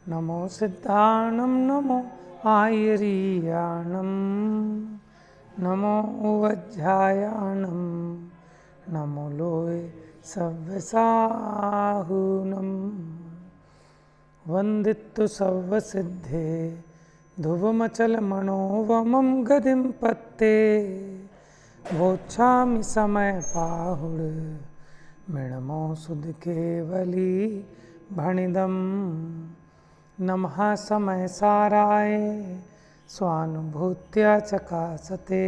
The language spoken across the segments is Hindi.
नमो सिद्धाणं नमो आयरीयाणं नमो वज्रायाणं नमो लोये सव्यसाहुनं वन्दितु सर्वसिद्धे ध्रुवमचलमनोवमं गतिं पत्ते वोच्छामि समयपाहुड मृणमो सुधकेवली भणिदम् नमः समयसाराय स्वानुभूत्या चकासते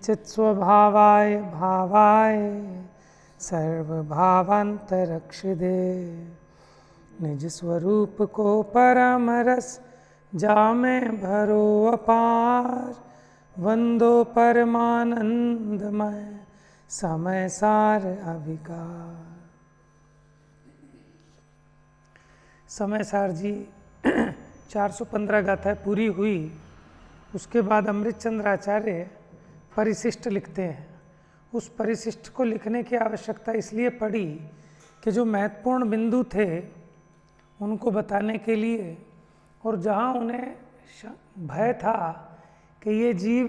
चित्स्वभावाय भावाय सर्वभावान्तरक्षिदे निज स्वरूप को परम रस जामे भरो अपार वंदो परमानंदमय समय सार अविकार। समय सार जी 415 गाथाएं पूरी हुई। उसके बाद अमृतचंद्र आचार्य परिशिष्ट लिखते हैं। उस परिशिष्ट को लिखने की आवश्यकता इसलिए पड़ी कि जो महत्वपूर्ण बिंदु थे उनको बताने के लिए, और जहाँ उन्हें भय था कि ये जीव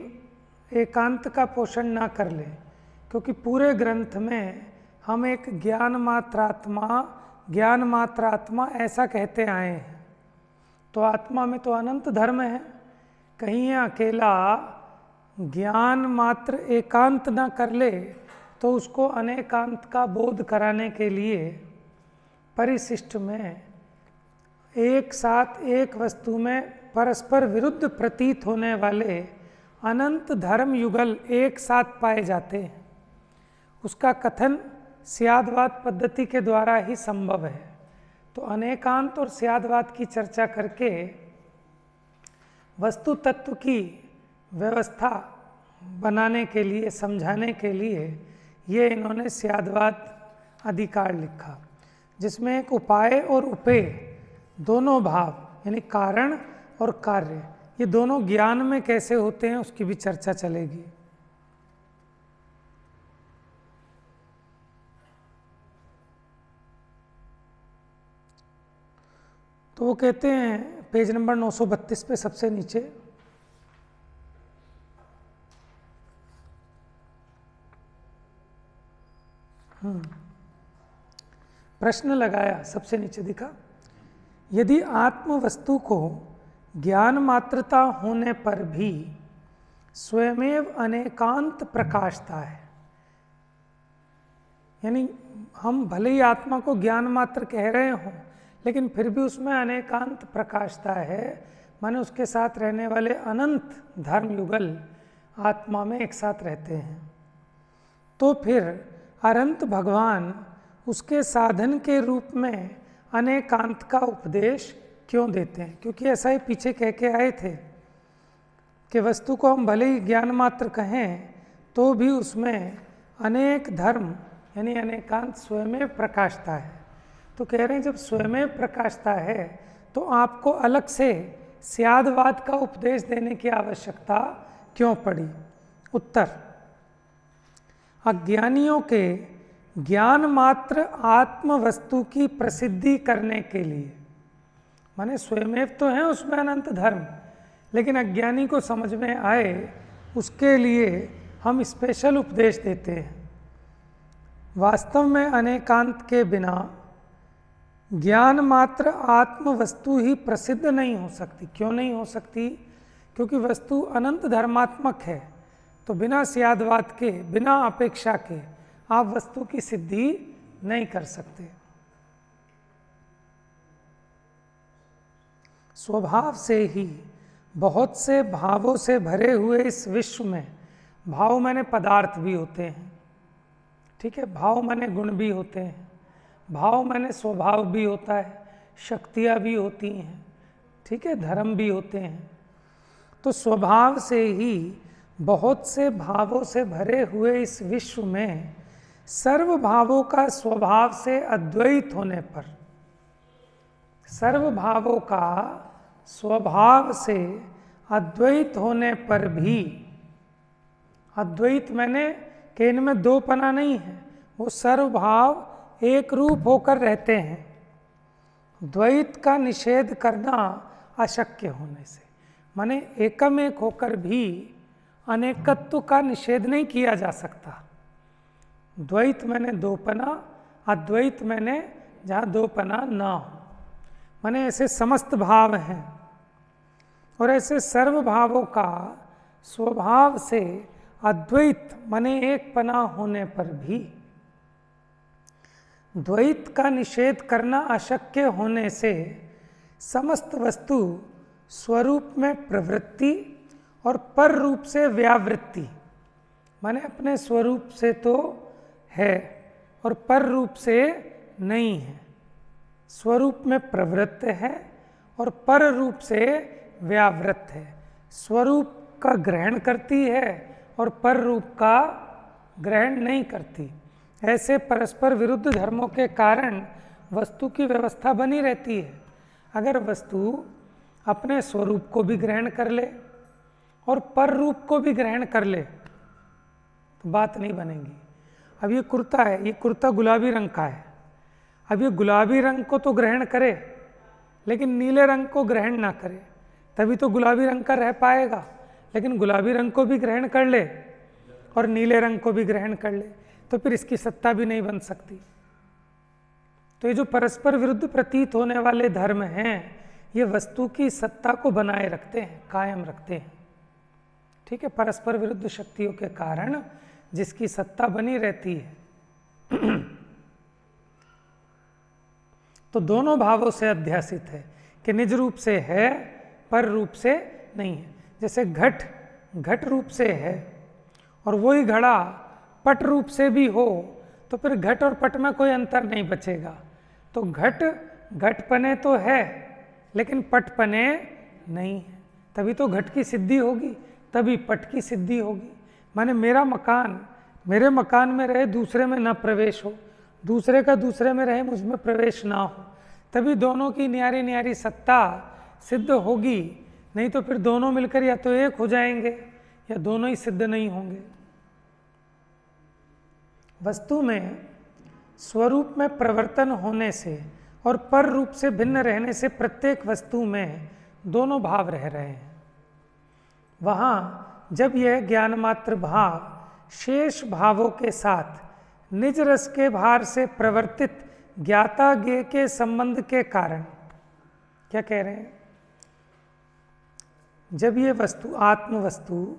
एकांत का पोषण ना कर ले, क्योंकि पूरे ग्रंथ में हम एक ज्ञान मात्र आत्मा ऐसा कहते आए हैं। तो आत्मा में तो अनंत धर्म है, कहीं ये अकेला ज्ञान मात्र एकांत ना कर ले तो उसको अनेकांत का बोध कराने के लिए परिशिष्ट में एक साथ एक वस्तु में परस्पर विरुद्ध प्रतीत होने वाले अनंत धर्म युगल एक साथ पाए जाते हैं। उसका कथन स्यादवाद पद्धति के द्वारा ही संभव है। तो अनेकांत और स्यादवाद की चर्चा करके वस्तु तत्व की व्यवस्था बनाने के लिए, समझाने के लिए ये इन्होंने स्यादवाद अधिकार लिखा, जिसमें एक उपाय और उपेय दोनों भाव यानी कारण और कार्य ये दोनों ज्ञान में कैसे होते हैं उसकी भी चर्चा चलेगी। तो वो कहते हैं पेज नंबर 932 पे सबसे नीचे, प्रश्न लगाया, सबसे नीचे दिखा, यदि आत्म वस्तु को ज्ञान मात्रता होने पर भी स्वयमेव अनेकांत प्रकाशता है, यानी हम भले ही आत्मा को ज्ञान मात्र कह रहे हों लेकिन फिर भी उसमें अनेकांत प्रकाशता है, माने उसके साथ रहने वाले अनंत धर्म युगल आत्मा में एक साथ रहते हैं, तो फिर अनंत भगवान उसके साधन के रूप में अनेकांत का उपदेश क्यों देते हैं? क्योंकि ऐसा ही पीछे कह के आए थे कि वस्तु को हम भले ही ज्ञान मात्र कहें तो भी उसमें अनेक धर्म यानी अनेकांत स्वयं प्रकाशता है। तो कह रहे हैं जब स्वयं प्रकाशता है तो आपको अलग से स्यादवाद का उपदेश देने की आवश्यकता क्यों पड़ी? उत्तर, अज्ञानियों के ज्ञान मात्र आत्म वस्तु की प्रसिद्धि करने के लिए, माने स्वयमेव तो है उसमें अनंत धर्म, लेकिन अज्ञानी को समझ में आए उसके लिए हम स्पेशल उपदेश देते हैं। वास्तव में अनेकांत के बिना ज्ञान मात्र आत्म वस्तु ही प्रसिद्ध नहीं हो सकती। क्यों नहीं हो सकती? क्योंकि वस्तु अनंत धर्मात्मक है, तो बिना स्यादवाद के, बिना अपेक्षा के आप वस्तु की सिद्धि नहीं कर सकते। स्वभाव से ही बहुत से भावों से भरे हुए इस विश्व में, भाव माने पदार्थ भी होते हैं, ठीक है, भाव माने गुण भी होते हैं, भाव माने स्वभाव भी होता है, शक्तियाँ भी होती हैं, ठीक है, धर्म भी होते हैं। तो स्वभाव से ही बहुत से भावों से भरे हुए इस विश्व में सर्व भावों का स्वभाव से अद्वैत होने पर, सर्व भावों का स्वभाव से अद्वैत होने पर भी, अद्वैत मैंने कि इनमें दो पना नहीं है, वो सर्व भाव एक रूप होकर रहते हैं द्वैत का निषेध करना अशक्य होने से, माने एकम एक होकर भी अनेकत्व का निषेध नहीं किया जा सकता। द्वैत मैंने दोपना, अद्वैत मैंने जहाँ दोपना ना हो, माने ऐसे समस्त भाव हैं और ऐसे सर्व भावों का स्वभाव से अद्वैत माने एक पना होने पर भी द्वैत का निषेध करना अशक्य होने से समस्त वस्तु स्वरूप में प्रवृत्ति और पर रूप से व्यावृत्ति, माने अपने स्वरूप से तो है और पर रूप से नहीं है, स्वरूप में प्रवृत्त है और पर रूप से व्यावृत्त है, स्वरूप का ग्रहण करती है और पर रूप का ग्रहण नहीं करती। ऐसे परस्पर विरुद्ध धर्मों के कारण वस्तु की व्यवस्था बनी रहती है। अगर वस्तु अपने स्वरूप को भी ग्रहण कर ले और पर रूप को भी ग्रहण कर ले तो बात नहीं बनेगी। अब ये कुर्ता है, ये कुर्ता गुलाबी रंग का है, अब ये गुलाबी रंग को तो ग्रहण करे लेकिन नीले रंग को ग्रहण ना करे, तभी तो गुलाबी रंग का रह पाएगा। लेकिन गुलाबी रंग को भी ग्रहण कर ले और नीले रंग को भी ग्रहण कर ले तो फिर इसकी सत्ता भी नहीं बन सकती। तो ये जो परस्पर विरुद्ध प्रतीत होने वाले धर्म हैं, ये वस्तु की सत्ता को बनाए रखते हैं, कायम रखते हैं। ठीक है, परस्पर विरुद्ध शक्तियों के कारण जिसकी सत्ता बनी रहती है तो दोनों भावों से अध्यासित है कि निज रूप से है, पर रूप से नहीं है। जैसे घट घट रूप से है और वही घड़ा पट रूप से भी हो तो फिर घट और पट में कोई अंतर नहीं बचेगा। तो घट घटपने तो है लेकिन पटपने नहीं है, तभी तो घट की सिद्धि होगी, तभी पट की सिद्धि होगी। माने मेरा मकान मेरे मकान में रहे, दूसरे में न प्रवेश हो, दूसरे का दूसरे में रहे, मुझ में प्रवेश ना हो, तभी दोनों की न्यारी न्यारी सत्ता सिद्ध होगी। नहीं तो फिर दोनों मिलकर या तो एक हो जाएंगे या दोनों ही सिद्ध नहीं होंगे। वस्तु में स्वरूप में परिवर्तन होने से और पर रूप से भिन्न रहने से प्रत्येक वस्तु में दोनों भाव रह रहे हैं। वहाँ जब यह ज्ञान मात्र भाव शेष भावों के साथ निज रस के भार से प्रवर्तित ज्ञाता ज्ञेय के संबंध के कारण, क्या कह रहे हैं, जब ये वस्तु आत्म वस्तु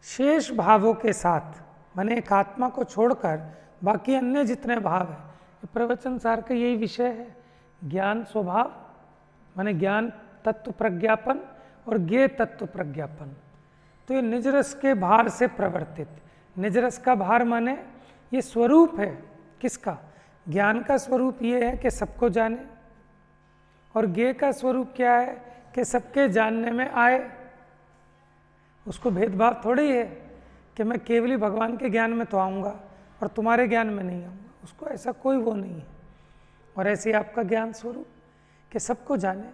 शेष भावों के साथ, माने एक आत्मा को छोड़कर बाकी अन्य जितने भाव हैं, प्रवचन सार का यही विषय है, ज्ञान स्वभाव माने ज्ञान तत्व प्रज्ञापन और ज्ञेय तत्व प्रज्ञापन। तो ये निजरस के भार से प्रवर्तित, निजरस का भार माने ये स्वरूप है किसका, ज्ञान का स्वरूप ये है कि सबको जाने, और ज्ञेय का स्वरूप क्या है कि सबके जानने में आए। उसको भेदभाव थोड़ी है कि मैं केवली भगवान के ज्ञान में तो आऊँगा और तुम्हारे ज्ञान में नहीं आऊँगा, उसको ऐसा कोई वो नहीं है। और ऐसे आपका ज्ञान स्वरूप कि सबको जाने,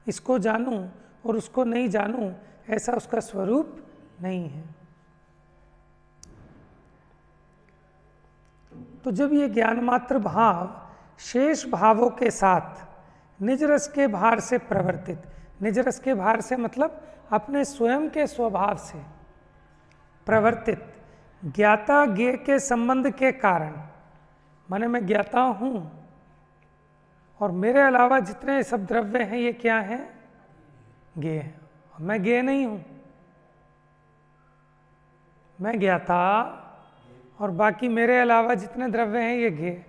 इसको जानूं और उसको नहीं जानूं, ऐसा उसका स्वरूप नहीं है। तो जब ये ज्ञान मात्र भाव शेष भावों के साथ निज रस के भार से प्रवर्तित, निज रस के भार से मतलब अपने स्वयं के स्वभाव से प्रवर्तित ज्ञाता ज्ञेय के संबंध के कारण, माने मैं ज्ञाता हूँ और मेरे अलावा जितने सब द्रव्य हैं ये क्या हैं, ज्ञेय हैं, मैं ज्ञेय नहीं हूँ। मैं ज्ञाता और बाकी मेरे अलावा जितने द्रव्य हैं ये ज्ञेय,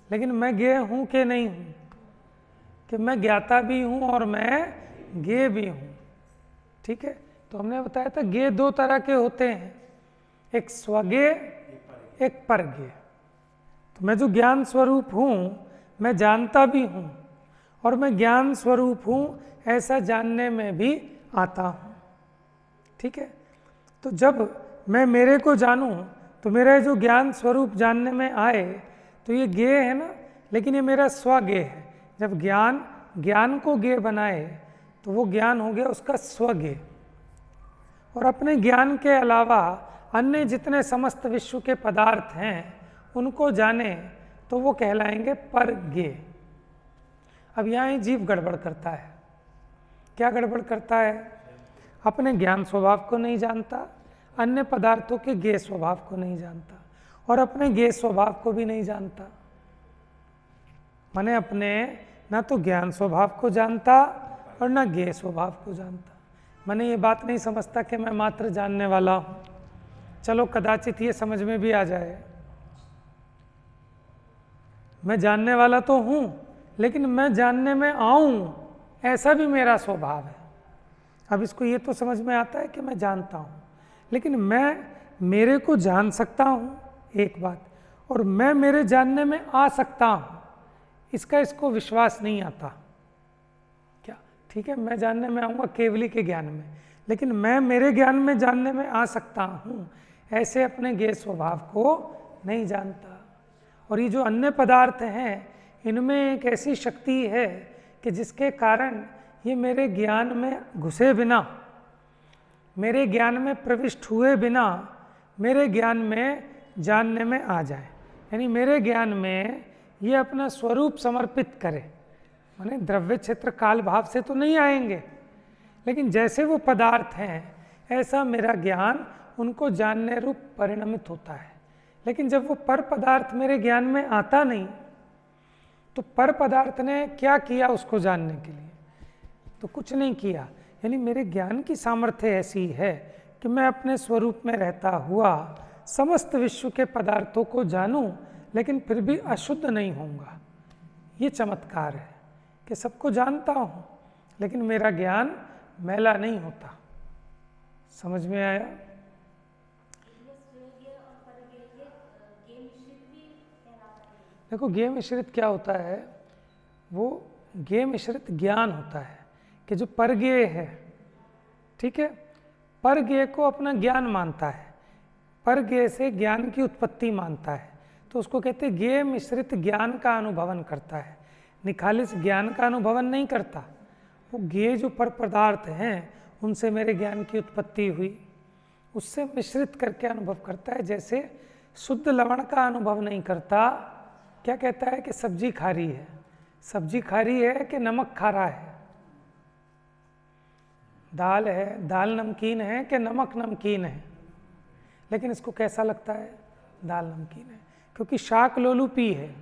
लेकिन मैं ज्ञेय हूँ कि नहीं हूँ, कि मैं ज्ञाता भी हूँ और मैं ज्ञेय भी हूँ। ठीक है, तो हमने बताया था ज्ञेय दो तरह के होते हैं, एक स्वज्ञेय एक परज्ञेय। तो मैं जो ज्ञान स्वरूप हूँ मैं जानता भी हूँ और मैं ज्ञान स्वरूप हूँ ऐसा जानने में भी आता हूँ। ठीक है, तो जब मैं मेरे को जानूँ तो मेरा जो ज्ञान स्वरूप जानने में आए तो ये ज्ञेय है ना, लेकिन ये मेरा स्वज्ञेय है। जब ज्ञान ज्ञान को ज्ञेय बनाए तो वो ज्ञान हो गया उसका स्वज्ञेय। और अपने ज्ञान के अलावा अन्य जितने समस्त विश्व के पदार्थ हैं उनको जाने तो वो कहलाएंगे परज्ञेय। अब यहाँ ही जीव गड़बड़ करता है। क्या गड़बड़ करता है? अपने ज्ञान स्वभाव को नहीं जानता, अन्य पदार्थों के ज्ञेय स्वभाव को नहीं जानता, और अपने ज्ञेय स्वभाव को भी नहीं जानता। माने अपने ना तो ज्ञान स्वभाव को जानता और ना ज्ञेय स्वभाव को जानता। माने ये बात नहीं समझता कि मैं मात्र जानने वाला हूँ। चलो कदाचित ये समझ में भी आ जाए, मैं जानने वाला तो हूँ, लेकिन मैं जानने में आऊँ ऐसा भी मेरा स्वभाव है। अब इसको ये तो समझ में आता है कि मैं जानता हूँ, लेकिन मैं मेरे को जान सकता हूँ एक बात, और मैं मेरे जानने में आ सकता हूँ, इसका इसको विश्वास नहीं आता। क्या ठीक है, मैं जानने में आऊँगा केवली के ज्ञान में, लेकिन मैं मेरे ज्ञान में जानने में आ सकता हूँ, ऐसे अपने ज्ञेय स्वभाव को नहीं जानता। और ये जो अन्य पदार्थ हैं, इनमें एक ऐसी शक्ति है कि जिसके कारण ये मेरे ज्ञान में घुसे बिना, मेरे ज्ञान में प्रविष्ट हुए बिना, मेरे ज्ञान में जानने में आ जाए। यानी मेरे ज्ञान में ये अपना स्वरूप समर्पित करे। माने द्रव्य क्षेत्र काल भाव से तो नहीं आएंगे, लेकिन जैसे वो पदार्थ हैं ऐसा मेरा ज्ञान उनको जानने रूप परिणमित होता है। लेकिन जब वो पर पदार्थ मेरे ज्ञान में आता नहीं, तो पर पदार्थ ने क्या किया उसको जानने के लिए? तो कुछ नहीं किया। यानी मेरे ज्ञान की सामर्थ्य ऐसी है कि मैं अपने स्वरूप में रहता हुआ समस्त विश्व के पदार्थों को जानूं, लेकिन फिर भी अशुद्ध नहीं होऊंगा। ये चमत्कार है कि सबको जानता हूँ, लेकिन मेरा ज्ञान मैला नहीं होता। समझ में आया? देखो ज्ञेय मिश्रित क्या होता है? वो ज्ञेय मिश्रित ज्ञान होता है कि जो परज्ञेय है, ठीक है, परज्ञेय को अपना ज्ञान मानता है, परज्ञेय से ज्ञान की उत्पत्ति मानता है, तो उसको कहते हैं ज्ञेय मिश्रित ज्ञान का अनुभवन करता है। निखालिस ज्ञान का अनुभवन नहीं करता। वो ज्ञेय जो पर पदार्थ हैं उनसे मेरे ज्ञान की उत्पत्ति हुई, उससे मिश्रित करके अनुभव करता है। जैसे शुद्ध लवण का अनुभव नहीं करता, क्या कहता है कि सब्जी खारी है, सब्जी खारी है कि नमक खारा है, दाल है, दाल नमकीन है कि नमक नमकीन है, लेकिन इसको कैसा लगता है? दाल नमकीन है, क्योंकि शाक लोलुपी है।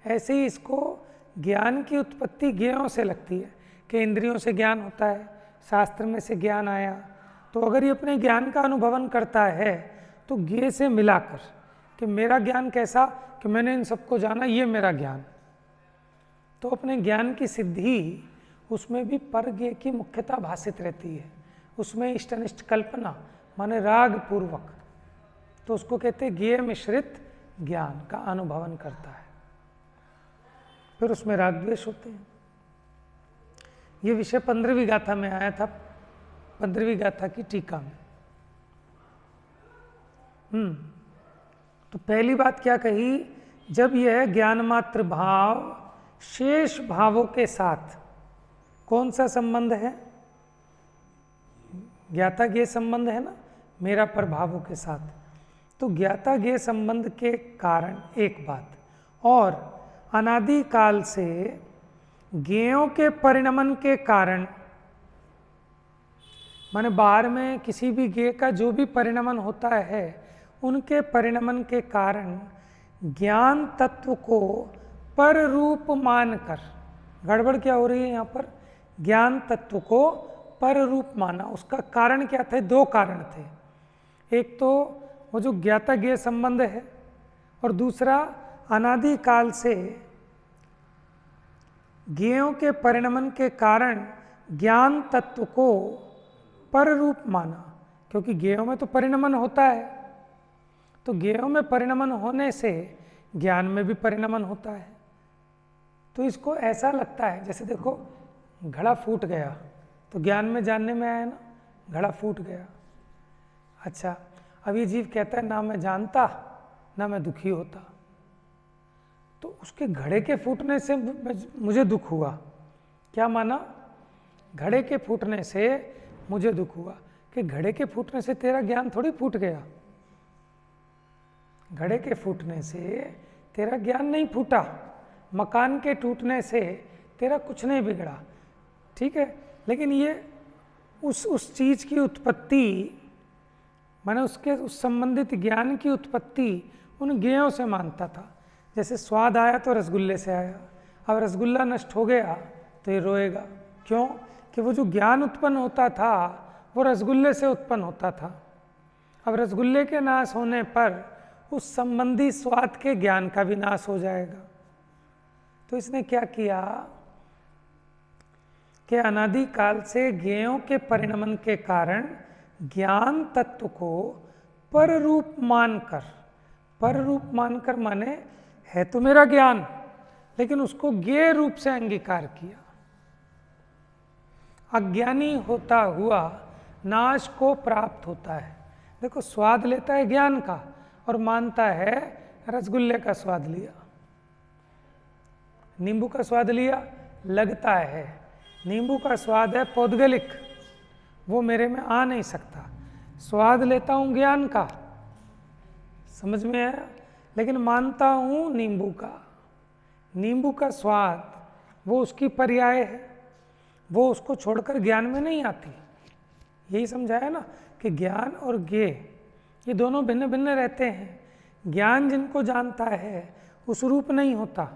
ऐसे ही इसको ज्ञान की उत्पत्ति ज्ञेयों से लगती है कि इंद्रियों से ज्ञान होता है, शास्त्र में से ज्ञान आया, तो अगर ये अपने ज्ञान का अनुभवन करता है तो ज्ञेय से मिलाकर कि मेरा ज्ञान कैसा, कि मैंने इन सबको जाना, ये मेरा ज्ञान। तो अपने ज्ञान की सिद्धि उसमें भी परज्ञेय की मुख्यता भाषित रहती है। उसमें इष्टनिष्ट कल्पना माने राग पूर्वक, तो उसको कहते हैं ज्ञेय मिश्रित ज्ञान का अनुभवन करता है। फिर उसमें राग द्वेष होते हैं। ये विषय 15वीं गाथा में आया था, 15वीं गाथा की टीका में। तो पहली बात क्या कही? जब यह ज्ञान मात्र भाव शेष भावों के साथ, कौन सा संबंध है? ज्ञाता ज्ञेय संबंध है ना, मेरा प्रभावों के साथ। तो ज्ञाता ज्ञेय संबंध के कारण एक बात, और अनादि काल से ज्ञेयों के परिणमन के कारण, माने बाहर में किसी भी ज्ञेय का जो भी परिणमन होता है, उनके परिणमन के कारण ज्ञान तत्व को पर रूप मानकर, गड़बड़ क्या हो रही है यहाँ पर? ज्ञान तत्व को पर रूप माना। उसका कारण क्या थे? दो कारण थे। एक तो वो जो ज्ञाता ज्ञेय संबंध है, और दूसरा अनादि काल से ज्ञेयों के परिणमन के कारण ज्ञान तत्व को पर रूप माना। क्योंकि ज्ञेयों में तो परिणमन होता है, तो ज्ञेयों में परिणमन होने से ज्ञान में भी परिणमन होता है। तो इसको ऐसा लगता है जैसे देखो घड़ा फूट गया, तो ज्ञान में जानने में आया ना, घड़ा फूट गया। अच्छा, अब ये जीव कहता है ना मैं जानता ना मैं दुखी होता, तो उसके घड़े के फूटने से मुझे दुख हुआ। क्या माना? घड़े के फूटने से मुझे दुख हुआ। कि घड़े के फूटने से तेरा ज्ञान थोड़ी फूट गया, घड़े के फूटने से तेरा ज्ञान नहीं फूटा, मकान के टूटने से तेरा कुछ नहीं बिगड़ा, ठीक है, लेकिन ये उस चीज़ की उत्पत्ति, मैंने उसके उस संबंधित ज्ञान की उत्पत्ति उन ज्ञेयों से मानता था। जैसे स्वाद आया तो रसगुल्ले से आया, अब रसगुल्ला नष्ट हो गया तो ये रोएगा, क्यों? कि वो जो ज्ञान उत्पन्न होता था वो रसगुल्ले से उत्पन्न होता था। अब रसगुल्ले के नाश होने पर उस संबंधी स्वाद के ज्ञान का भी नाश हो जाएगा। तो इसने क्या किया कि अनादिकाल से ज्ञेयों के परिणमन के कारण ज्ञान तत्व को पर रूप मानकर माने है तो मेरा ज्ञान, लेकिन उसको ज्ञेय रूप से अंगीकार किया। अज्ञानी होता हुआ नाश को प्राप्त होता है। देखो, स्वाद लेता है ज्ञान का और मानता है रसगुल्ले का स्वाद लिया, नींबू का स्वाद लिया, लगता है नींबू का स्वाद है पौद्गलिक, वो मेरे में आ नहीं सकता। स्वाद लेता हूँ ज्ञान का, समझ में आया, लेकिन मानता हूँ नींबू का स्वाद वो उसकी पर्याय है, वो उसको छोड़कर ज्ञान में नहीं आती। यही समझाया ना कि ज्ञान और ज्ञेय ये दोनों भिन्न भिन्न रहते हैं। ज्ञान जिनको जानता है उस रूप नहीं होता,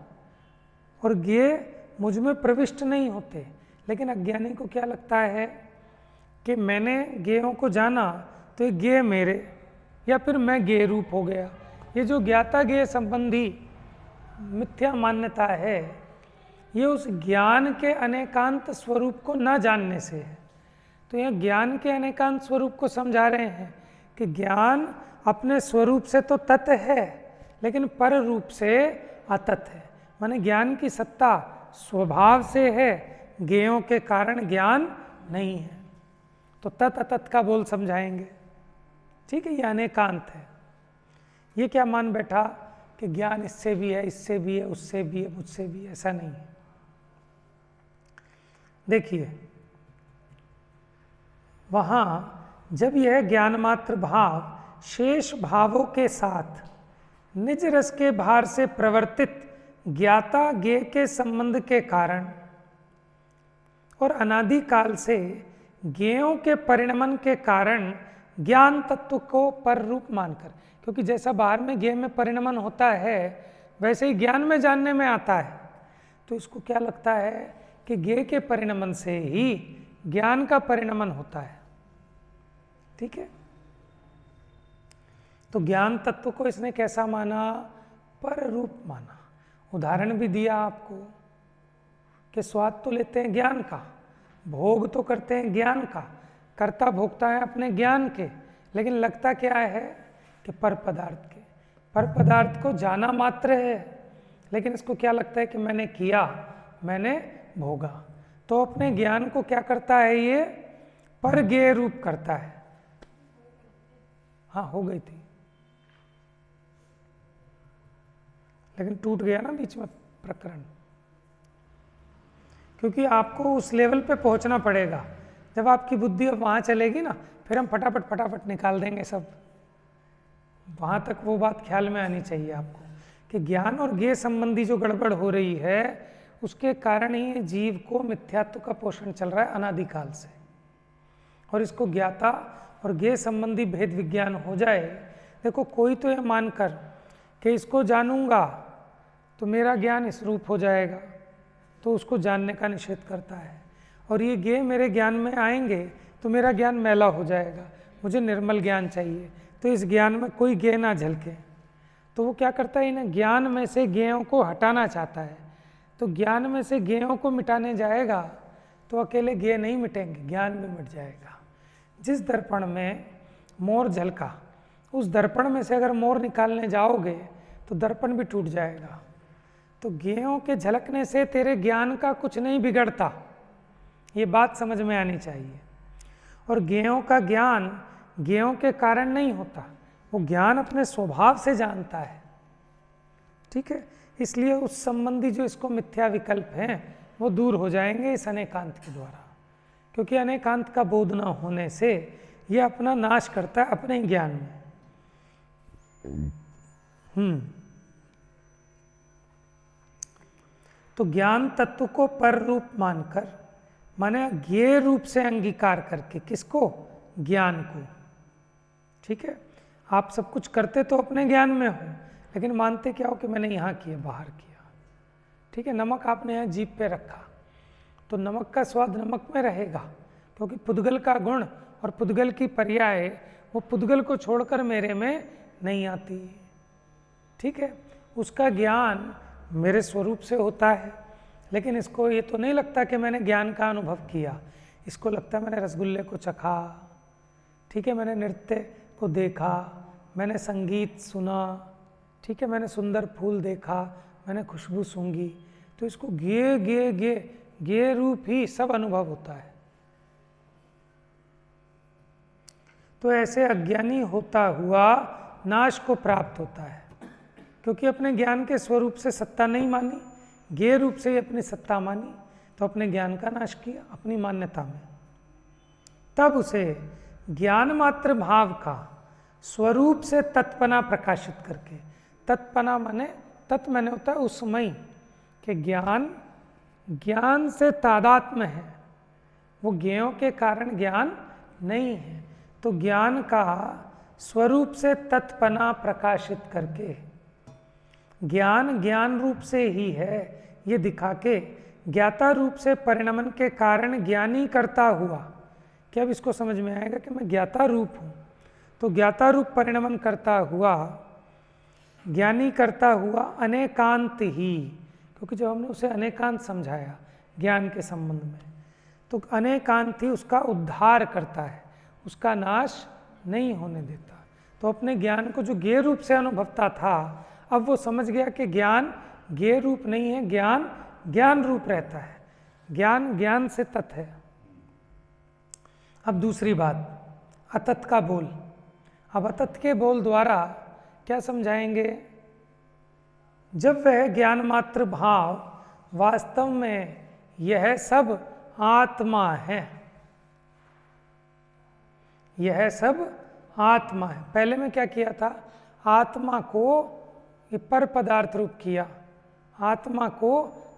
और ज्ञेय मुझ में प्रविष्ट नहीं होते। लेकिन अज्ञानी को क्या लगता है कि मैंने ज्ञेयों को जाना तो ये ज्ञेय मेरे, या फिर मैं ज्ञेय रूप हो गया। ये जो ज्ञाता ज्ञेय संबंधी मिथ्या मान्यता है, ये उस ज्ञान के अनेकांत स्वरूप को न जानने से है। तो यह ज्ञान के अनेकांत स्वरूप को समझा रहे हैं कि ज्ञान अपने स्वरूप से तो तत् है, लेकिन पर रूप से अतत् है। माने ज्ञान की सत्ता स्वभाव से है, ज्ञेयों के कारण ज्ञान नहीं है। तो तत् अतत् का बोल समझाएंगे, ठीक है। ये अनेकांत है। ये क्या मान बैठा कि ज्ञान इससे भी है, इससे भी है, उससे भी है, मुझसे भी है, ऐसा नहीं है। देखिए, वहाँ जब यह ज्ञान मात्र भाव शेष भावों के साथ निज रस के भार से प्रवर्तित ज्ञाता ज्ञेय के संबंध के कारण और अनादिकाल से ज्ञेयों के परिणमन के कारण ज्ञान तत्व को पर रूप मानकर, क्योंकि जैसा बाहर में ज्ञेय में परिणमन होता है वैसे ही ज्ञान में जानने में आता है, तो इसको क्या लगता है कि ज्ञेय के परिणमन से ही ज्ञान का परिणमन होता है, ठीक है। तो ज्ञान तत्व को इसने कैसा माना? पर रूप माना। उदाहरण भी दिया आपको कि स्वाद तो लेते हैं ज्ञान का, भोग तो करते हैं ज्ञान का, कर्ता भोगता है अपने ज्ञान के, लेकिन लगता क्या है कि पर पदार्थ के। पर पदार्थ को जाना मात्र है, लेकिन इसको क्या लगता है कि मैंने किया, मैंने भोगा। तो अपने ज्ञान को क्या करता है? ये पर ज्ञेय रूप करता है। हाँ, हो गई थी, लेकिन टूट गया ना बीच में प्रकरण, क्योंकि आपको उस लेवल पे पहुंचना पड़ेगा। जब आपकी बुद्धि अब वहाँ चलेगी ना, फिर हम फटाफट निकाल देंगे सब। वहाँ तक वो बात ख्याल में आनी चाहिए आपको कि ज्ञान और ज्ञेय संबंधी जो गड़बड़ हो रही है उसके कारण ही जीव को मिथ्यात्व का पोषण चल रहा है अनादिकाल से। और इसको ज्ञाता और ज्ञेय संबंधी भेद विज्ञान हो जाए। देखो, कोई तो यह मानकर कि इसको जानूंगा तो मेरा ज्ञान इस रूप हो जाएगा, तो उसको जानने का निषेध करता है। और ये ज्ञेय मेरे ज्ञान में आएंगे तो मेरा ज्ञान मैला हो जाएगा, मुझे निर्मल ज्ञान चाहिए, तो इस ज्ञान में कोई ज्ञेय ना झलके। तो वो क्या करता है, इन्हें ज्ञान में से ज्ञेयों को हटाना चाहता है। तो ज्ञान में से ज्ञेयों को मिटाने जाएगा तो अकेले ज्ञेय नहीं मिटेंगे, ज्ञान भी मिट जाएगा। जिस दर्पण में मोर झलका, उस दर्पण में से अगर मोर निकालने जाओगे तो दर्पण भी टूट जाएगा। तो ज्ञेयों के झलकने से तेरे ज्ञान का कुछ नहीं बिगड़ता, ये बात समझ में आनी चाहिए। और ज्ञेयों का ज्ञान ज्ञेयों के कारण नहीं होता, वो ज्ञान अपने स्वभाव से जानता है, ठीक है। इसलिए उस संबंधी जो इसको मिथ्या विकल्प हैं वो दूर हो जाएंगे इस अनेकांत के द्वारा, क्योंकि अनेकांत का बोध न होने से ये अपना नाश करता है अपने ज्ञान में। तो ज्ञान तत्व को पर रूप मानकर, माने ज्ञेय रूप से अंगीकार करके, किसको? ज्ञान को। ठीक है, आप सब कुछ करते तो अपने ज्ञान में हो, लेकिन मानते क्या हो कि मैंने यहाँ किया, बाहर किया। ठीक है, नमक आपने यहाँ जीभ पे रखा तो नमक का स्वाद नमक में रहेगा, क्योंकि पुद्गल का गुण और पुद्गल की पर्याय वो पुद्गल को छोड़कर मेरे में नहीं आती। ठीक है, उसका ज्ञान मेरे स्वरूप से होता है, लेकिन इसको ये तो नहीं लगता कि मैंने ज्ञान का अनुभव किया। इसको लगता है मैंने रसगुल्ले को चखा, ठीक है, मैंने नृत्य को देखा, मैंने संगीत सुना, ठीक है, मैंने सुंदर फूल देखा, मैंने खुशबू सूंघी। तो इसको ज्ञेय रूप ही सब अनुभव होता है। तो ऐसे अज्ञानी होता हुआ नाश को प्राप्त होता है, क्योंकि अपने ज्ञान के स्वरूप से सत्ता नहीं मानी, ज्ञेय रूप से ही अपनी सत्ता मानी, तो अपने ज्ञान का नाश किया अपनी मान्यता में। तब उसे ज्ञान मात्र भाव का स्वरूप से तत्पना प्रकाशित करके, तत्पना माने तत् माने होता है उसमय, कि ज्ञान से तादात्म्य है, वो ज्ञेयों के कारण ज्ञान नहीं है। तो ज्ञान का स्वरूप से तत्पना प्रकाशित करके, ज्ञान रूप से ही है ये दिखा के, ज्ञाता रूप से परिणमन के कारण ज्ञानी करता हुआ, कि अब इसको समझ में आएगा कि मैं ज्ञाता रूप हूँ, तो ज्ञाता रूप परिणमन करता हुआ, ज्ञानी करता हुआ अनेकांत ही, क्योंकि जब हमने उसे अनेकांत समझाया ज्ञान के संबंध में, तो अनेकांत ही उसका उद्धार करता है, उसका नाश नहीं होने देता। तो अपने ज्ञान को जो ज्ञेय रूप से अनुभवता था, अब वो समझ गया कि ज्ञान ज्ञेय रूप नहीं है, ज्ञान ज्ञान रूप रहता है, ज्ञान ज्ञान से तत् है। अब दूसरी बात, अतत का बोल। अब अतत के बोल द्वारा क्या समझाएंगे? जब वह ज्ञान मात्र भाव वास्तव में यह सब आत्मा है, यह सब आत्मा है। पहले में क्या किया था? आत्मा को ये पर पदार्थ रूप किया, आत्मा को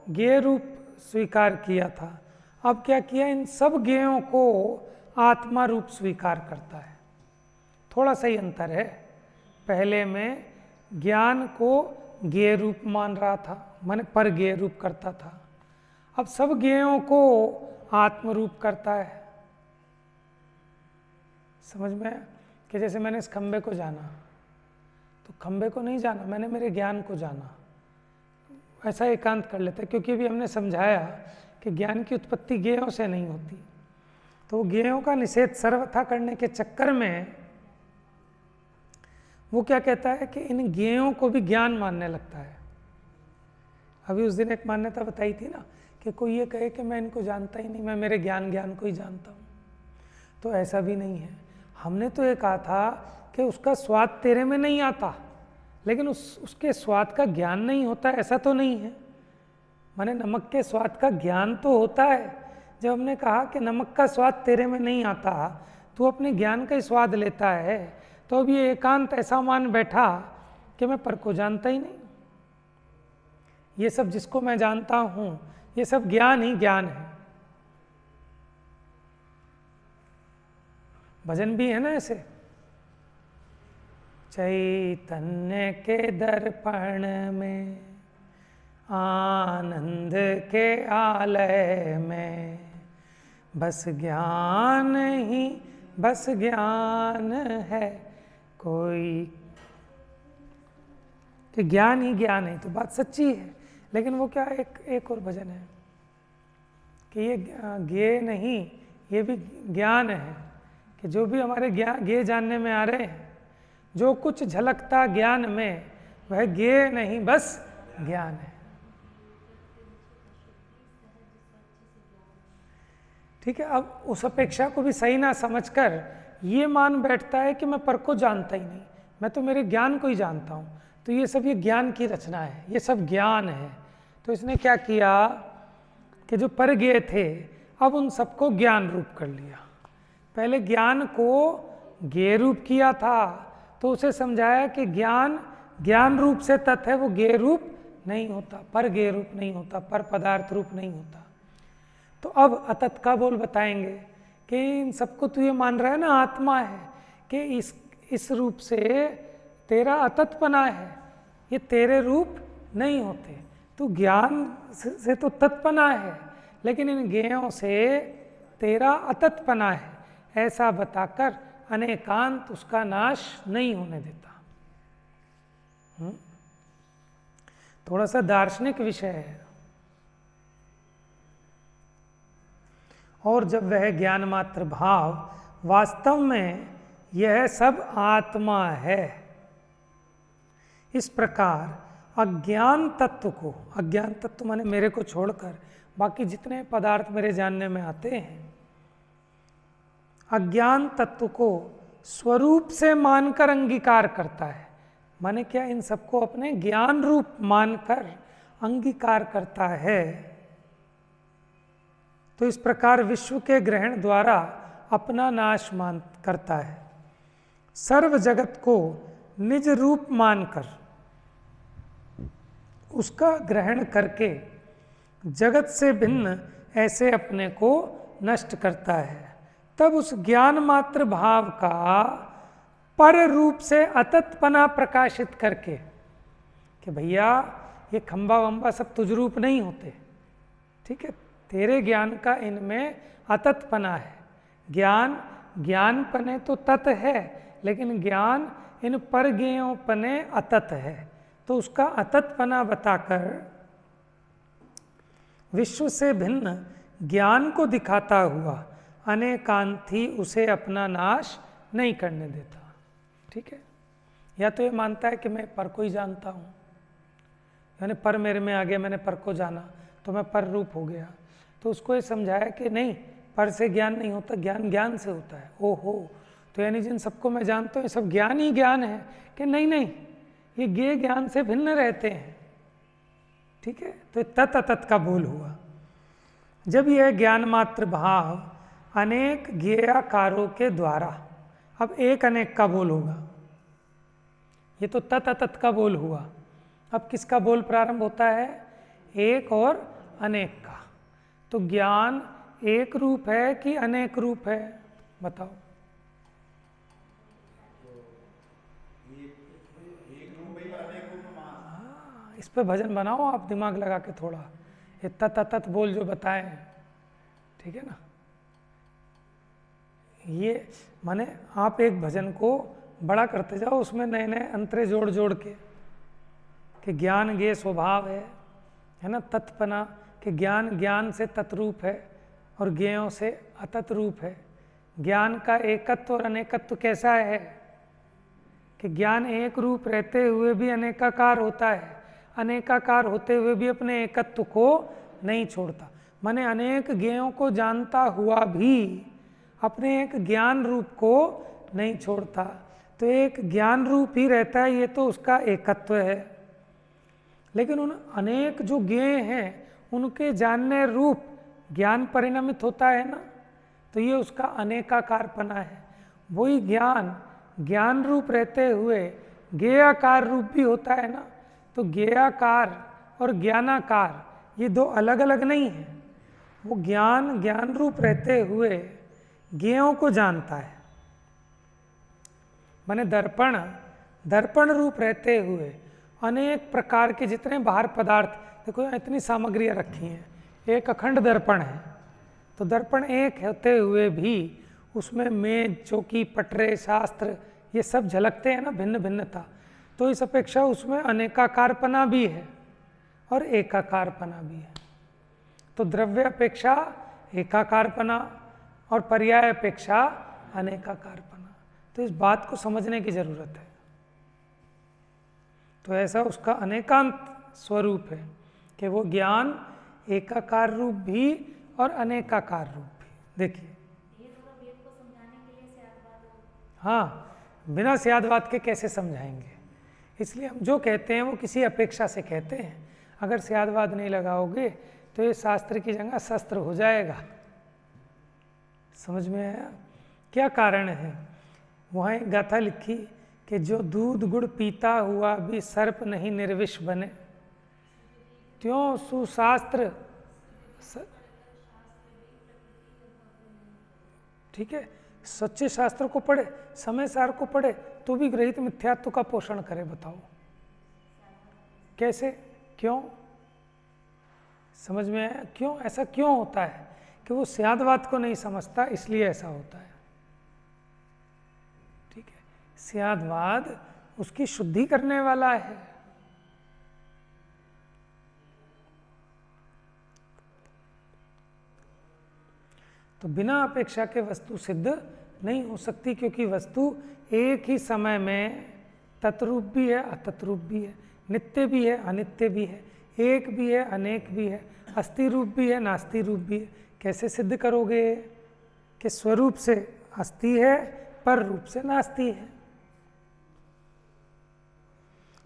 ज्ञेय रूप स्वीकार किया था। अब क्या किया? इन सब ज्ञेयों को आत्मा रूप स्वीकार करता है। थोड़ा सा ही अंतर है। पहले में ज्ञान को ज्ञेय रूप मान रहा था, माने पर ज्ञेय रूप करता था। अब सब ज्ञेयों को आत्म रूप करता है। समझ में? कि जैसे मैंने इस खंबे को जाना, तो खंबे को नहीं जाना, मैंने मेरे ज्ञान को जाना। ऐसा एकांत कर लेते हैं, क्योंकि अभी हमने समझाया कि ज्ञान की उत्पत्ति ज्ञेयों से नहीं होती। तो ज्ञेयों का निषेध सर्वथा करने के चक्कर में वो क्या कहता है कि इन ज्ञेयों को भी ज्ञान मानने लगता है। अभी उस दिन एक मान्यता बताई थी ना, कि कोई ये कहे कि मैं इनको जानता ही नहीं, मैं मेरे ज्ञान को ही जानता हूँ। तो ऐसा भी नहीं है। हमने तो ये कहा था कि उसका स्वाद तेरे में नहीं आता, लेकिन उसके स्वाद का ज्ञान नहीं होता, ऐसा तो नहीं है। माने नमक के स्वाद का ज्ञान तो होता है। जब हमने कहा कि नमक का स्वाद तेरे में नहीं आता, तू अपने ज्ञान का ही स्वाद लेता है, तो अब ये एकांत ऐसा मान बैठा कि मैं पर को जानता ही नहीं। ये सब जिसको मैं जानता हूँ, ये सब ज्ञान ही ज्ञान है। भजन भी है ना ऐसे, चैतन्य के दर्पण में, आनंद के आलय में, बस ज्ञान ही बस ज्ञान है कोई, कि ज्ञान ही ज्ञान है। तो बात सच्ची है, लेकिन वो क्या एक और भजन है कि ये ज्ञेय नहीं, ये भी ज्ञान है, कि जो भी हमारे ज्ञेय जानने में आ रहे हैं, जो कुछ झलकता ज्ञान में, वह ज्ञेय नहीं बस ज्ञान है। ठीक है। अब उस अपेक्षा को भी सही ना समझकर ये मान बैठता है कि मैं पर को जानता ही नहीं, मैं तो मेरे ज्ञान को ही जानता हूँ। तो ये सब ये ज्ञान की रचना है, ये सब ज्ञान है। तो इसने क्या किया कि जो पर ज्ञेय थे, अब उन सबको ज्ञान रूप कर लिया। पहले ज्ञान को ज्ञेय रूप किया था, तो उसे समझाया कि ज्ञान ज्ञान रूप से तत् है, वो ज्ञेय रूप नहीं होता, पर गेय रूप नहीं होता, पर पदार्थ रूप नहीं होता। तो अब अतत का बोल बताएंगे कि इन सबको तू ये मान रहा है ना आत्मा है, कि इस रूप से तेरा अततपना है, ये तेरे रूप नहीं होते। तू ज्ञान से तो तत्पना है, लेकिन इन ज्ञेयों से तेरा अततपना है, ऐसा बताकर अनेकांत उसका नाश नहीं होने देता। थोड़ा सा दार्शनिक विषय है। और जब वह ज्ञान मात्र भाव वास्तव में यह सब आत्मा है, इस प्रकार अज्ञान तत्व को, अज्ञान तत्व माने मेरे को छोड़कर बाकी जितने पदार्थ मेरे जानने में आते हैं, अज्ञान तत्व को स्वरूप से मानकर अंगीकार करता है। माने क्या, इन सबको अपने ज्ञान रूप मानकर अंगीकार करता है। तो इस प्रकार विश्व के ग्रहण द्वारा अपना नाश मान करता है। सर्व जगत को निज रूप मानकर उसका ग्रहण करके जगत से भिन्न ऐसे अपने को नष्ट करता है। तब उस ज्ञान मात्र भाव का पर रूप से अततपना प्रकाशित करके कि भैया ये खंबा वंबा सब तुझ रूप नहीं होते, ठीक है, तेरे ज्ञान का इनमें अततपना है। ज्ञान ज्ञानपने तो तत् है, लेकिन ज्ञान इन पर ज्ञेयोपने अतत है। तो उसका अततपना बताकर विश्व से भिन्न ज्ञान को दिखाता हुआ अनेकांती उसे अपना नाश नहीं करने देता। ठीक है, या तो ये मानता है कि मैं पर को ही जानता हूँ, यानी पर मेरे में आ गया, मैंने पर को जाना तो मैं पर रूप हो गया। तो उसको ये समझाया कि नहीं, पर से ज्ञान नहीं होता, ज्ञान ज्ञान से होता है। ओहो, तो यानी जिन सबको मैं जानता हूँ ये सब ज्ञान ही ज्ञान है, कि नहीं नहीं, ये ज्ञेय ज्ञान से भिन्न रहते हैं। ठीक है, तो तत् अतत का बोल हुआ। जब यह ज्ञान मात्र भाव अनेक ज्ञेयाकारों के द्वारा, अब एक अनेक का बोल होगा, ये तो तत् अतत का बोल हुआ। अब किसका बोल प्रारंभ होता है? एक और अनेक का। तो ज्ञान एक रूप है कि अनेक रूप है, बताओ। इस पे भजन बनाओ आप, दिमाग लगा के थोड़ा, ये तत् अतत बोल जो बताए, ठीक है ना। ये माने आप एक भजन को बड़ा करते जाओ, उसमें नए नए अंतरे जोड़ जोड़ के, कि ज्ञान ज्ञेय स्वभाव है ना, तत्पना, कि ज्ञान ज्ञान से तत्रूप है और ज्ञेयों से अतत रूप है। ज्ञान का एकत्व और अनेकत्व कैसा है कि ज्ञान एक रूप रहते हुए भी अनेकाकार होता है, अनेकाकार होते हुए भी अपने एकत्व को नहीं छोड़ता। माने अनेक ज्ञेयों को जानता हुआ भी अपने एक ज्ञान रूप को नहीं छोड़ता। तो एक ज्ञान रूप ही रहता है, ये तो उसका एकत्व है। लेकिन उन अनेक जो ज्ञेय हैं उनके जानने रूप ज्ञान परिणमित होता है ना, तो ये उसका अनेकाकारपना है। वही ज्ञान ज्ञान रूप रहते हुए ज्ञेयाकार रूप भी होता है ना, तो ज्ञेयाकार और ज्ञानाकार ये दो अलग अलग नहीं है। वो ज्ञान ज्ञान रूप रहते हुए ज्ञेयों को जानता है। माने दर्पण दर्पण रूप रहते हुए अनेक प्रकार के जितने बाहर पदार्थ, देखो इतनी सामग्रियाँ रखी हैं, एक अखंड दर्पण है। तो दर्पण एक होते हुए भी उसमें मेज, चौकी, पटरे, शास्त्र ये सब झलकते हैं ना, भिन्न भिन्नता। तो इस अपेक्षा उसमें अनेकाकारपना भी है और एकाकारपना भी है। तो द्रव्य अपेक्षा एकाकारपना और पर्याय अपेक्षा अनेकाकारपना। तो इस बात को समझने की जरूरत है। तो ऐसा उसका अनेकांत स्वरूप है कि वो ज्ञान एकाकार रूप भी और अनेकाकार रूप भी। देखिए, हाँ, बिना स्यादवाद के कैसे समझाएंगे? इसलिए हम जो कहते हैं वो किसी अपेक्षा से कहते हैं। अगर स्यादवाद नहीं लगाओगे तो ये शास्त्र की जगह शस्त्र हो जाएगा। समझ में आया? क्या कारण है? वहाँ एक गाथा लिखी कि जो दूध गुड़ पीता हुआ भी सर्प नहीं निर्विष बने। त्यों सुशास्त्र, ठीक है, सच्चे शास्त्र को पढ़े, समय सार को पढ़े, तो भी ग्रहित मिथ्यात्व का पोषण करे। बताओ कैसे, क्यों? समझ में आया? क्यों ऐसा क्यों होता है कि वो स्यादवाद को नहीं समझता, इसलिए ऐसा होता है। ठीक है, स्यादवाद उसकी शुद्धि करने वाला है। तो बिना अपेक्षा के वस्तु सिद्ध नहीं हो सकती, क्योंकि वस्तु एक ही समय में तत्रूप भी है, अतत्रूप भी है, नित्य भी है, अनित्य भी है, एक भी है, अनेक भी है, अस्ति रूप भी है, नास्ति रूप भी है। कैसे सिद्ध करोगे कि स्वरूप से अस्ति है, पर रूप से नास्ति है?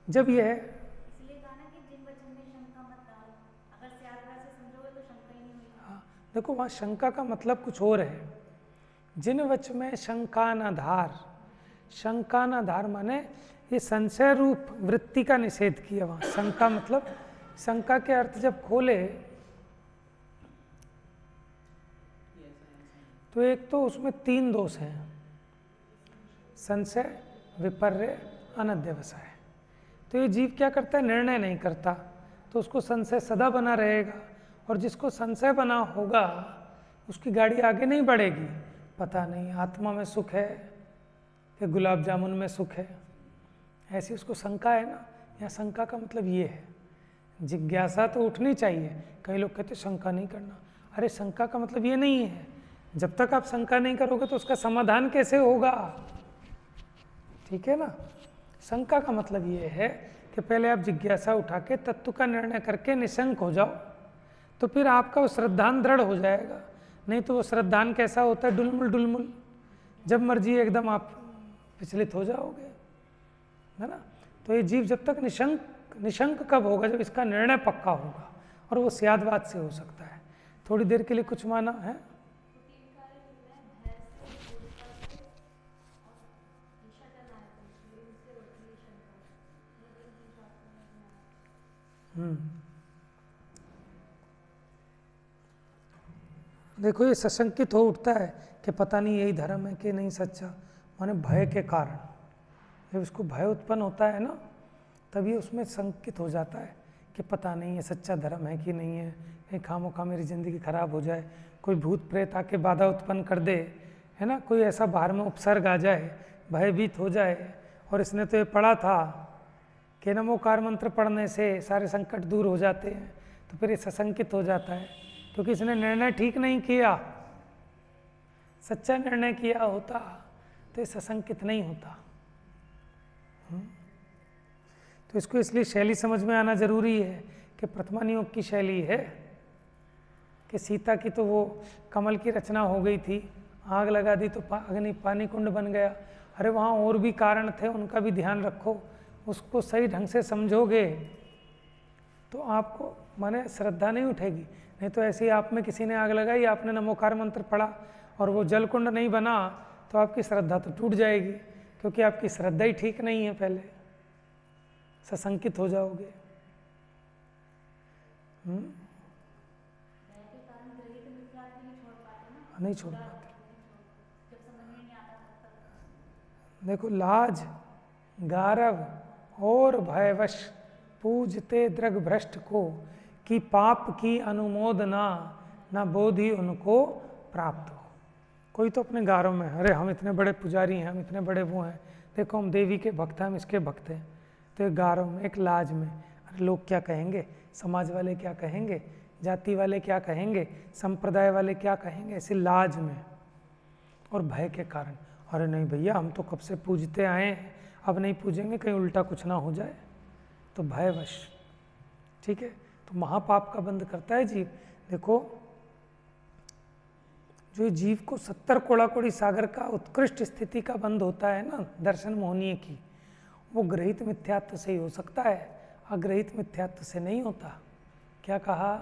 जब यह इसलिए कहा ना कि जिन वचन में शंका मत डालो, अगर स्यादवाद से समझोगे तो शंका ही नहीं होगी। हाँ, देखो वहाँ शंका का मतलब कुछ और है। जिन वच में शंका न धार, शंका न धार माने ये संशय रूप वृत्ति का निषेध किया वहाँ। शंका मतलब, शंका के अर्थ जब खोले तो एक तो उसमें 3 दोष हैं, संशय, विपर्य, अनध्यवसाय। तो ये जीव क्या करता है, निर्णय नहीं करता, तो उसको संशय सदा बना रहेगा, और जिसको संशय बना होगा उसकी गाड़ी आगे नहीं बढ़ेगी। पता नहीं आत्मा में सुख है कि गुलाब जामुन में सुख है, ऐसी उसको शंका है ना। यहाँ शंका का मतलब ये है, जिज्ञासा तो उठनी चाहिए। कई लोग कहते शंका नहीं करना, अरे शंका का मतलब ये नहीं है, जब तक आप शंका नहीं करोगे तो उसका समाधान कैसे होगा? ठीक है ना। शंका का मतलब ये है कि पहले आप जिज्ञासा उठा के तत्व का निर्णय करके निशंक हो जाओ, तो फिर आपका वो श्रद्धान दृढ़ हो जाएगा। नहीं तो वो श्रद्धान कैसा होता है, डुलमुल डुलमुल, जब मर्जी एकदम आप विचलित हो जाओगे, है ना। तो ये जीव जब तक निशंक कब होगा, जब इसका निर्णय पक्का होगा, और वो स्यादवाद से हो सकता है। थोड़ी देर के लिए कुछ माना है, देखो ये सशंकित हो उठता है कि पता नहीं यही धर्म है कि नहीं सच्चा, माने भय के कारण। जब इसको भय उत्पन्न होता है ना, तभी उसमें संकित हो जाता है कि पता नहीं ये सच्चा धर्म है कि नहीं है, कहीं खामोखा मेरी ज़िंदगी खराब हो जाए, कोई भूत प्रेत आके बाधा उत्पन्न कर दे, है ना, कोई ऐसा बाहर में उपसर्ग आ जाए, भयभीत हो जाए। और इसने तो ये पढ़ा था कि नमोकार मंत्र पढ़ने से सारे संकट दूर हो जाते हैं, तो फिर ये सशंकित हो जाता है, क्योंकि इसने निर्णय ठीक नहीं किया। सच्चा निर्णय किया होता तो ये सशंकित नहीं होता। तो इसको इसलिए शैली समझ में आना जरूरी है कि प्रथमा योग की शैली है कि सीता की तो वो कमल की रचना हो गई थी, आग लगा दी तो अग्नि पानी कुंड बन गया। अरे वहाँ और भी कारण थे, उनका भी ध्यान रखो, उसको सही ढंग से समझोगे तो आपको माने श्रद्धा नहीं उठेगी। नहीं तो ऐसे ही आप में किसी ने आग लगाई, आपने नमोकार मंत्र पढ़ा और वो जल कुंड नहीं बना, तो आपकी श्रद्धा तो टूट जाएगी, क्योंकि आपकी श्रद्धा ही ठीक नहीं है। पहले सशंकित हो जाओगे। नहीं छोड़ पाते। देखो लाज, गारव और भयवश पूजते दृग भ्रष्ट को, कि पाप की अनुमोदना न बोधि उनको प्राप्त हो। कोई तो अपने गारों में, अरे हम इतने बड़े पुजारी हैं, हम इतने बड़े वो हैं, देखो हम देवी के भक्त हैं, हम इसके भक्त हैं। तो एक गारों में, एक लाज में, अरे लोग क्या कहेंगे, समाज वाले क्या कहेंगे, जाति वाले क्या कहेंगे, संप्रदाय वाले क्या कहेंगे, ऐसे लाज में और भय के कारण, अरे नहीं भैया हम तो कब से पूजते आए हैं, अब नहीं पूजेंगे, कहीं उल्टा कुछ ना हो जाए, तो भयवश। ठीक है, तो महापाप का बंध करता है जीव। देखो जो जीव को 70 कोड़ाकोड़ी सागर का उत्कृष्ट स्थिति का बंध होता है ना, दर्शन मोहनीय की, वो ग्रहित मिथ्यात्व से ही हो सकता है, अग्रहित मिथ्यात्व से नहीं होता। क्या कहा,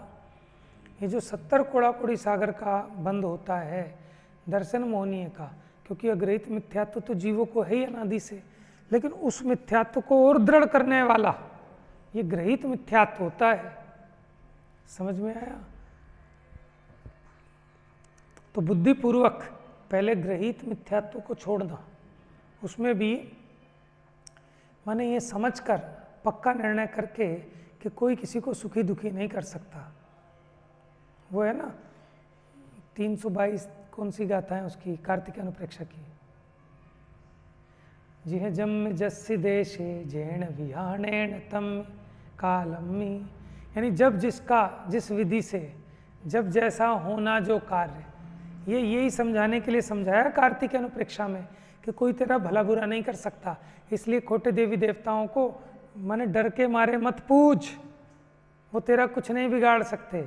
ये जो 70 कोड़ाकोड़ी सागर का बंध होता है दर्शन मोहनीय का, क्योंकि अग्रहित मिथ्यात्व तो जीवों को है ही अनादि से, लेकिन उस मिथ्यात्व को और दृढ़ करने वाला ये ग्रहित मिथ्यात्व होता है। समझ में आया? तो बुद्धिपूर्वक पहले ग्रहित मिथ्यात्व को छोड़ना, उसमें भी माने ये समझकर पक्का निर्णय करके कि कोई किसी को सुखी दुखी नहीं कर सकता। वो है ना 322 कौन सी गाथा है उसकी, कार्तिक अनुप्रेक्षा की, जिह जम जस्य देशे जैन विहाणेन तम कालम्मी, यानी जब जिसका जिस विधि से जब जैसा होना जो कार्य, ये यही समझाने के लिए समझाया कार्तिक अनुप्रेक्षा में कि कोई तेरा भला बुरा नहीं कर सकता, इसलिए खोटे देवी देवताओं को माने डर के मारे मत पूज, वो तेरा कुछ नहीं बिगाड़ सकते।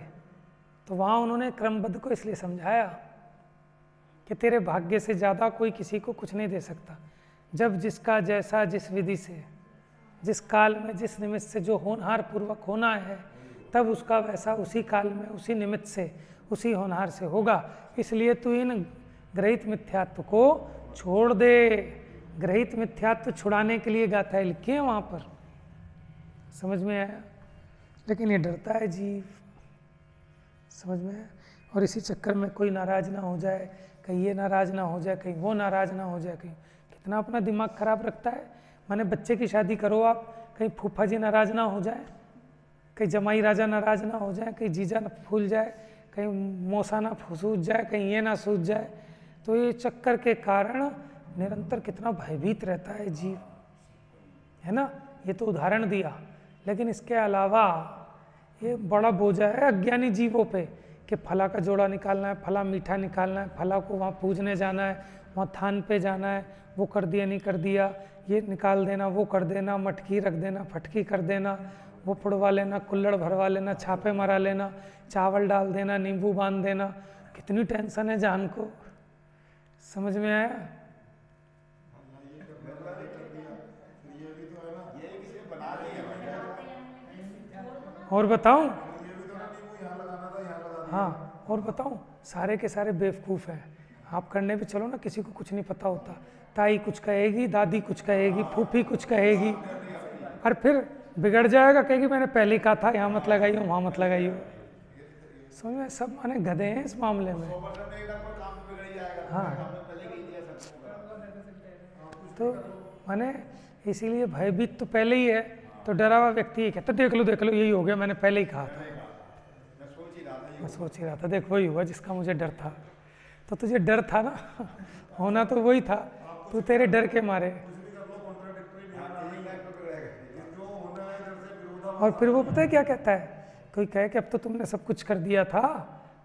तो वहाँ उन्होंने क्रमबद्ध को इसलिए समझाया कि तेरे भाग्य से ज़्यादा कोई किसी को कुछ नहीं दे सकता, जब जिसका जैसा जिस विधि से जिस काल में जिस निमित्त से जो होनहार पूर्वक होना है, तब उसका वैसा उसी काल में उसी निमित्त से उसी होनहार से होगा। इसलिए तू इन ग्रहित मिथ्यात्व को छोड़ दे। ग्रहित मिथ्यात्व छुड़ाने के लिए गाथाएं लिखी है वहाँ पर, समझ में आया? लेकिन ये डरता है जीव, समझ में आया? और इसी चक्कर में कोई नाराज ना हो जाए, कहीं ये नाराज ना हो जाए, कहीं वो नाराज ना हो जाए, कहीं कितना अपना दिमाग खराब रखता है। माने बच्चे की शादी करो आप, कहीं फूफा जी नाराज ना हो जाए, कहीं जमाई राजा नाराज ना हो जाए, कहीं जीजा ना फूल जाए, कहीं मौसा ना सूझ जाए, कहीं ये ना सूझ जाए। तो ये चक्कर के कारण निरंतर कितना भयभीत रहता है जीव, है ना? ये तो उदाहरण दिया, लेकिन इसके अलावा ये बड़ा बोझा है अज्ञानी जीवों पे कि फला का जोड़ा निकालना है, फला मीठा निकालना है, फला को वहाँ पूजने जाना है, वहाँ थान पे जाना है, वो कर दिया नहीं कर दिया, ये निकाल देना, वो कर देना, मटकी रख देना, फटकी कर देना, वो पुड़वा लेना, कुल्लड़ भरवा लेना, छापे मरा लेना, चावल डाल देना, नींबू बांध देना। कितनी टेंशन है जान को, समझ में आया? और बताऊं? हाँ, और बताऊं? सारे के सारे बेवकूफ़ हैं। आप करने भी चलो ना, किसी को कुछ नहीं पता होता, ताई कुछ कहेगी, दादी कुछ कहेगी, फूफी कुछ कहेगी, और फिर बिगड़ जाएगा, कहेगी मैंने पहले ही कहा था यहाँ मत लगाइयो, वहाँ मत लगाइयो। समझ में? सब माने गधे हैं इस मामले में। हाँ, तो माने इसीलिए भयभीत तो पहले ही है, तो डरा हुआ व्यक्ति ये कहता देख लो यही हो गया, मैंने पहले ही कहा था। मैं सोच ही रहा था, देख वही हुआ जिसका मुझे डर था। तो तुझे डर था ना, होना तो वही था, तू तेरे डर के मारे। और फिर वो पता है क्या कहता है, कोई कहे कि अब तो तुमने सब कुछ कर दिया था,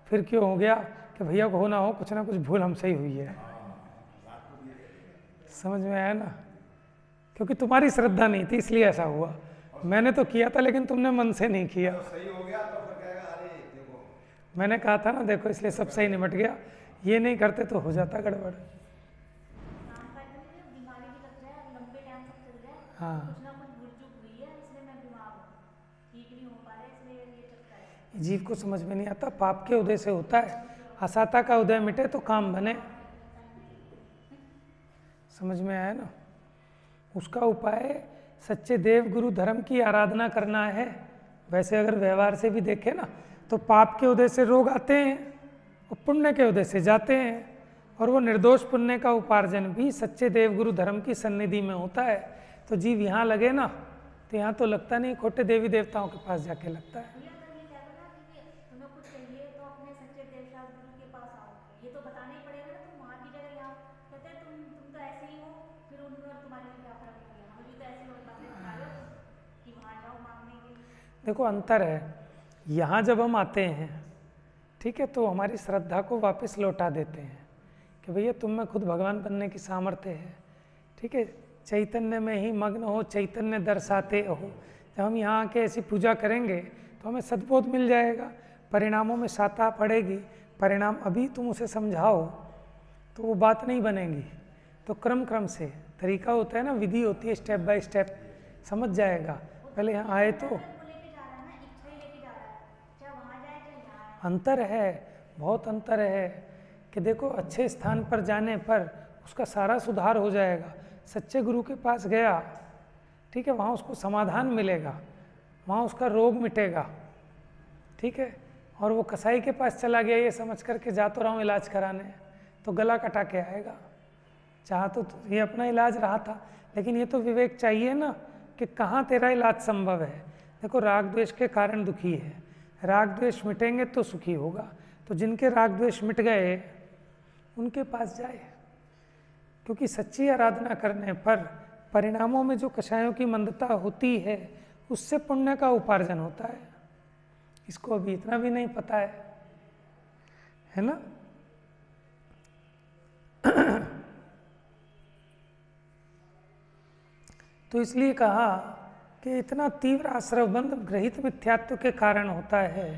फिर क्यों हो गया? कि भैया को होना हो, कुछ ना कुछ भूल हमसे ही हुई है। समझ में आया ना? क्योंकि तुम्हारी श्रद्धा नहीं थी इसलिए ऐसा हुआ, मैंने तो किया था लेकिन तुमने मन से नहीं किया। मैंने कहा था ना देखो, इसलिए सब सही निमट गया, ये नहीं करते तो हो जाता गड़बड़। हाँ, जीव को समझ में नहीं आता, पाप के उदय से होता है, असाता का उदय मिटे तो काम बने। समझ में आया ना? उसका उपाय सच्चे देव गुरु धर्म की आराधना करना है। वैसे अगर व्यवहार से भी देखें ना, तो पाप के उदय से रोग आते हैं और पुण्य के उदय से जाते हैं, और वो निर्दोष पुण्य का उपार्जन भी सच्चे देव गुरु धर्म की सन्निधि में होता है। तो जीव यहाँ लगे ना, तो यहाँ तो लगता नहीं, खोटे देवी देवताओं के पास जाके लगता है। देखो अंतर है, यहाँ जब हम आते हैं, ठीक है, तो हमारी श्रद्धा को वापस लौटा देते हैं कि भैया तुम में खुद भगवान बनने की सामर्थ्य है, ठीक है, चैतन्य में ही मग्न हो, चैतन्य दर्शाते हो। जब हम यहाँ आके ऐसी पूजा करेंगे तो हमें सद्बोध मिल जाएगा, परिणामों में साता पड़ेगी, परिणाम अभी तुम उसे समझाओ तो वो बात नहीं बनेगी। तो क्रम क्रम से तरीका होता है ना, विधि होती है, स्टेप बाय स्टेप समझ जाएगा। पहले यहाँ आए तो अंतर है, बहुत अंतर है कि देखो अच्छे स्थान पर जाने पर उसका सारा सुधार हो जाएगा। सच्चे गुरु के पास गया, ठीक है, वहाँ उसको समाधान मिलेगा, वहाँ उसका रोग मिटेगा, ठीक है, और वो कसाई के पास चला गया ये समझ करके जा तो रहा हूँ इलाज कराने, तो गला कटा के आएगा। चाह तो ये अपना इलाज रहा था, लेकिन ये तो विवेक चाहिए ना कि कहाँ तेरा इलाज संभव है। देखो राग द्वेष के कारण दुखी है, राग द्वेष मिटेंगे तो सुखी होगा। तो जिनके राग द्वेष मिट गए उनके पास जाए, क्योंकि सच्ची आराधना करने पर परिणामों में जो कषायों की मंदता होती है उससे पुण्य का उपार्जन होता है। इसको अभी इतना भी नहीं पता है ना। तो इसलिए कहा कि इतना तीव्र आश्रवबंध ग्रहित मिथ्यात्व के कारण होता है।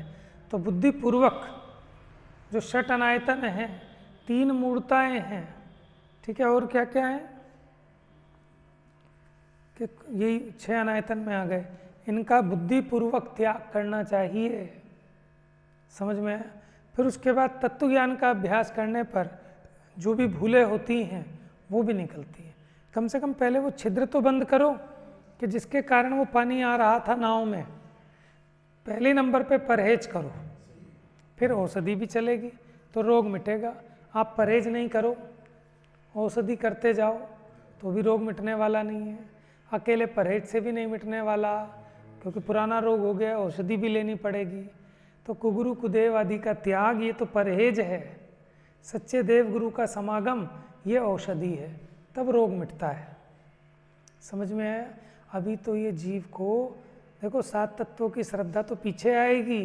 तो बुद्धिपूर्वक जो षट अनायतन हैं, 3 मूर्ताएं हैं, ठीक है, और क्या क्या है कि यही 6 अनायतन में आ गए, इनका बुद्धिपूर्वक त्याग करना चाहिए। समझ में आया। फिर उसके बाद तत्व ज्ञान का अभ्यास करने पर जो भी भूलें होती हैं वो भी निकलती हैं। कम से कम पहले वो छिद्र तो बंद करो कि जिसके कारण वो पानी आ रहा था नाव में। पहले नंबर पे परहेज करो, फिर औषधि भी चलेगी तो रोग मिटेगा। आप परहेज नहीं करो, औषधि करते जाओ तो भी रोग मिटने वाला नहीं है। अकेले परहेज से भी नहीं मिटने वाला, क्योंकि पुराना रोग हो गया, औषधि भी लेनी पड़ेगी। तो कुगुरु कुदेव आदि का त्याग ये तो परहेज है। सच्चे देव गुरु का समागम ये औषधि है, तब रोग मिटता है। समझ में आया। अभी तो ये जीव को देखो 7 तत्वों की श्रद्धा तो पीछे आएगी,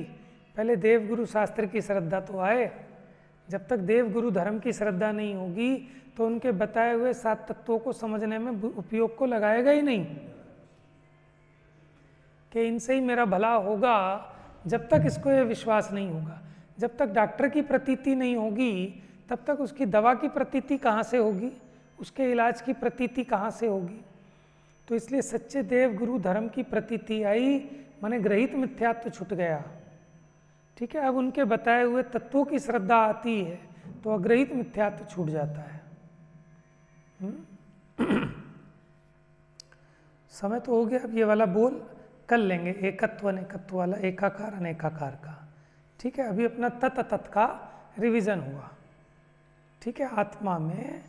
पहले देव गुरु शास्त्र की श्रद्धा तो आए। जब तक देव गुरु धर्म की श्रद्धा नहीं होगी तो उनके बताए हुए 7 तत्वों को समझने में उपयोग को लगाएगा ही नहीं कि इनसे ही मेरा भला होगा। जब तक इसको ये विश्वास नहीं होगा, जब तक डॉक्टर की प्रतीति नहीं होगी, तब तक उसकी दवा की प्रतीति कहाँ से होगी, उसके इलाज की प्रतीति कहाँ से होगी। तो इसलिए सच्चे देव गुरु धर्म की प्रतीति आई, माने ग्रहित मिथ्यात्व छूट गया। ठीक है, अब उनके बताए हुए तत्वों की श्रद्धा आती है तो अग्रहित मिथ्यात्व छूट जाता है। समय तो हो गया, अब ये वाला बोल कर लेंगे, एकत्व अनेकत्व वाला, एकाकार अनेकाकार का। ठीक है, अभी अपना तत् तत् का रिवीजन हुआ। ठीक है, आत्मा में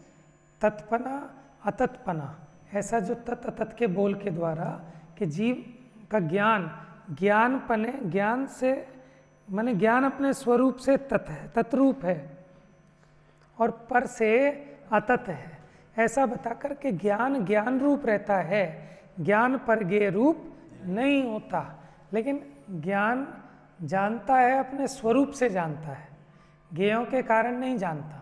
तत्पना अतत्पना, ऐसा जो तत् तत् के बोल के द्वारा कि जीव का ज्ञान पने, ज्ञान से माने ज्ञान अपने स्वरूप से तत् है, तत्रूप है, और पर से अतत है, ऐसा बताकर के ज्ञान रूप रहता है, ज्ञान पर ज्ञेय रूप नहीं होता। लेकिन ज्ञान जानता है, अपने स्वरूप से जानता है, ज्ञेयों के कारण नहीं जानता।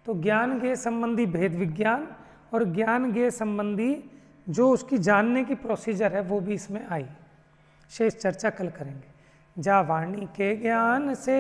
तो ज्ञान ज्ञेय संबंधी भेद विज्ञान और ज्ञान ज्ञेय संबंधी जो उसकी जानने की प्रोसीजर है वो भी इसमें आई। शेष चर्चा कल करेंगे। जा वाणी के ज्ञान से